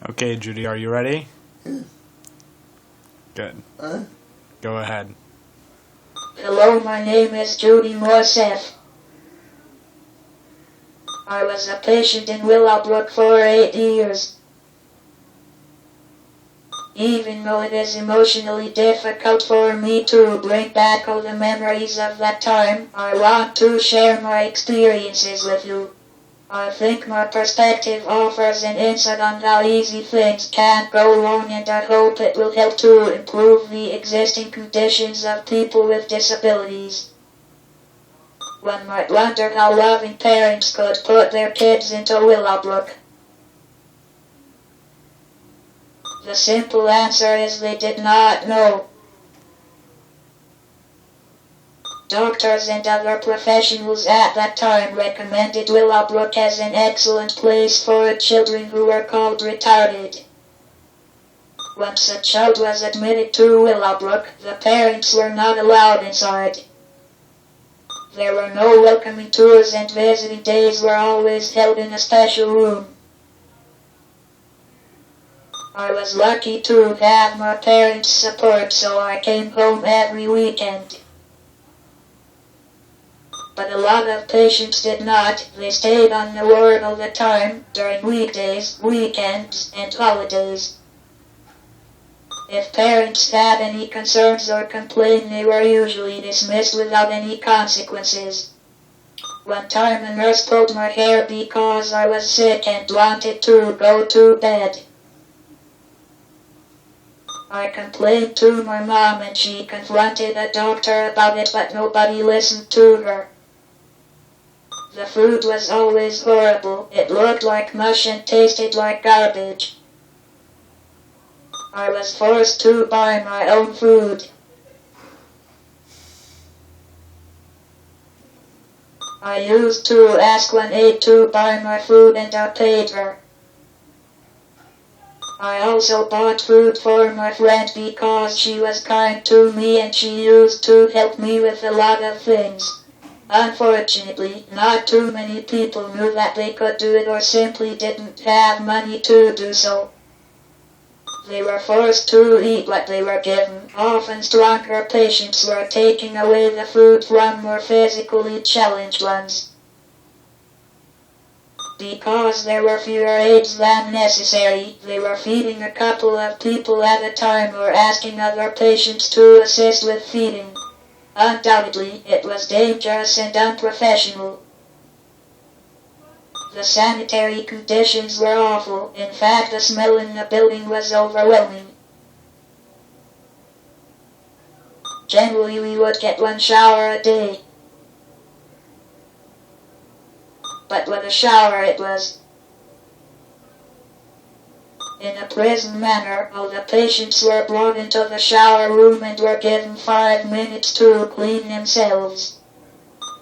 Okay, Judy, are you ready? Good. Go ahead. Hello, my name is Judy Morsef. I was a patient in Willowbrook for 8 years. Even though it is emotionally difficult for me to bring back all the memories of that time, I want to share my experiences with you. I think my perspective offers an insight on how easy things can go wrong, and I hope it will help to improve the existing conditions of people with disabilities. One might wonder how loving parents could put their kids into Willowbrook. The simple answer is they did not know. Doctors and other professionals at that time recommended Willowbrook as an excellent place for children who were called retarded. Once a child was admitted to Willowbrook, the parents were not allowed inside. There were no welcoming tours, and visiting days were always held in a special room. I was lucky to have my parents' support, so I came home every weekend. But a lot of patients did not. They stayed on the ward all the time, during weekdays, weekends, and holidays. If parents had any concerns or complained, they were usually dismissed without any consequences. One time a nurse pulled my hair because I was sick and wanted to go to bed. I complained to my mom and she confronted a doctor about it, but nobody listened to her. The food was always horrible. It looked like mush and tasted like garbage. I was forced to buy my own food. I used to ask one aide to buy my food and I paid her. I also bought food for my friend because she was kind to me and she used to help me with a lot of things. Unfortunately, not too many people knew that they could do it or simply didn't have money to do so. They were forced to eat what they were given. Often stronger patients were taking away the food from more physically challenged ones. Because there were fewer aides than necessary, they were feeding a couple of people at a time or asking other patients to assist with feeding. Undoubtedly, it was dangerous and unprofessional. The sanitary conditions were awful. In fact, the smell in the building was overwhelming. Generally, we would get one shower a day. But what a shower it was. In a prison manner, all the patients were brought into the shower room and were given 5 minutes to clean themselves.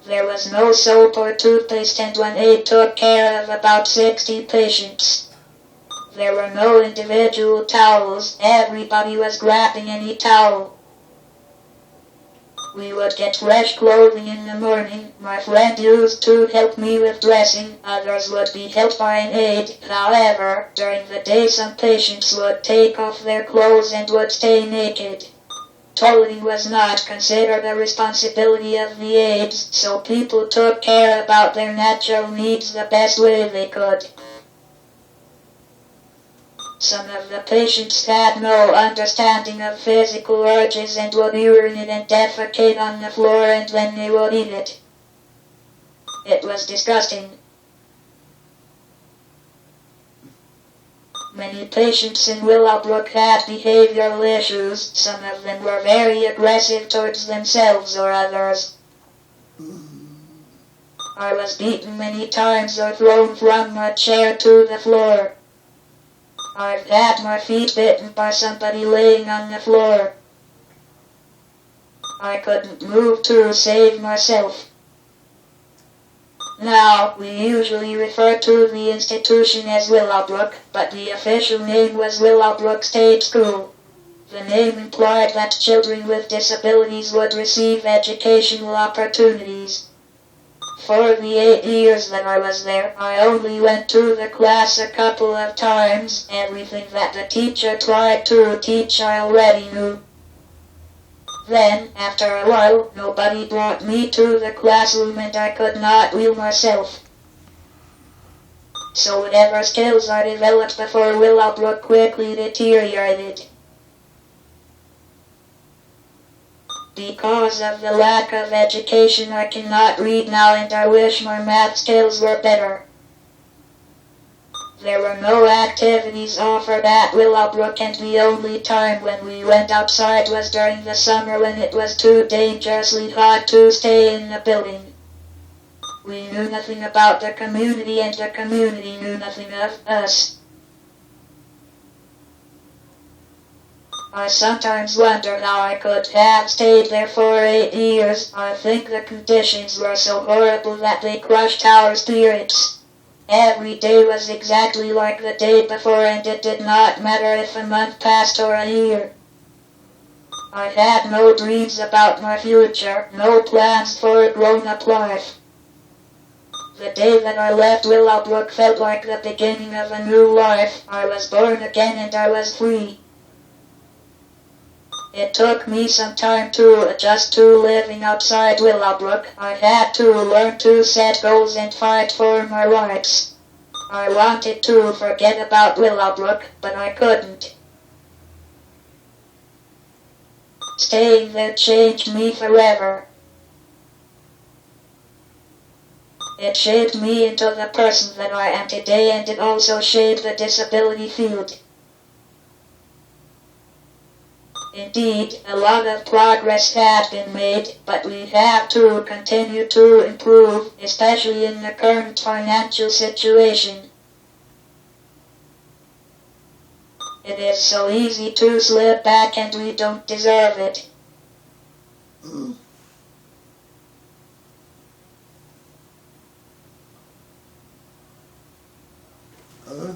There was no soap or toothpaste, and one aide took care of about 60 patients. There were no individual towels. Everybody was grabbing any towel. We would get fresh clothing in the morning. My friend used to help me with dressing. Others would be helped by an aide. However, during the day some patients would take off their clothes and would stay naked. Toileting was not considered a responsibility of the aides, so people took care about their natural needs the best way they could. Some of the patients had no understanding of physical urges and would urinate and defecate on the floor and then they would eat it. It was disgusting. Many patients in Willowbrook had behavioral issues. Some of them were very aggressive towards themselves or others. I was beaten many times or thrown from my chair to the floor. I've had my feet bitten by somebody laying on the floor. I couldn't move to save myself. Now, we usually refer to the institution as Willowbrook, but the official name was Willowbrook State School. The name implied that children with disabilities would receive educational opportunities. For the 8 years that I was there, I only went to the class a couple of times. Everything that the teacher tried to teach I already knew. Then, after a while, nobody brought me to the classroom and I could not wheel myself. So whatever skills I developed before Willowbrook quickly deteriorated. Because of the lack of education, I cannot read now and I wish my math skills were better. There were no activities offered at Willowbrook and the only time when we went outside was during the summer when it was too dangerously hot to stay in the building. We knew nothing about the community and the community knew nothing of us. I sometimes wonder how I could have stayed there for 8 years. I think the conditions were so horrible that they crushed our spirits. Every day was exactly like the day before and it did not matter if a month passed or a year. I had no dreams about my future, no plans for a grown-up life. The day that I left Willowbrook felt like the beginning of a new life. I was born again and I was free. It took me some time to adjust to living outside Willowbrook. I had to learn to set goals and fight for my rights. I wanted to forget about Willowbrook, but I couldn't. Staying there changed me forever. It shaped me into the person that I am today, and it also shaped the disability field. Indeed, a lot of progress has been made, but we have to continue to improve, especially in the current financial situation. It is so easy to slip back and we don't deserve it. Huh?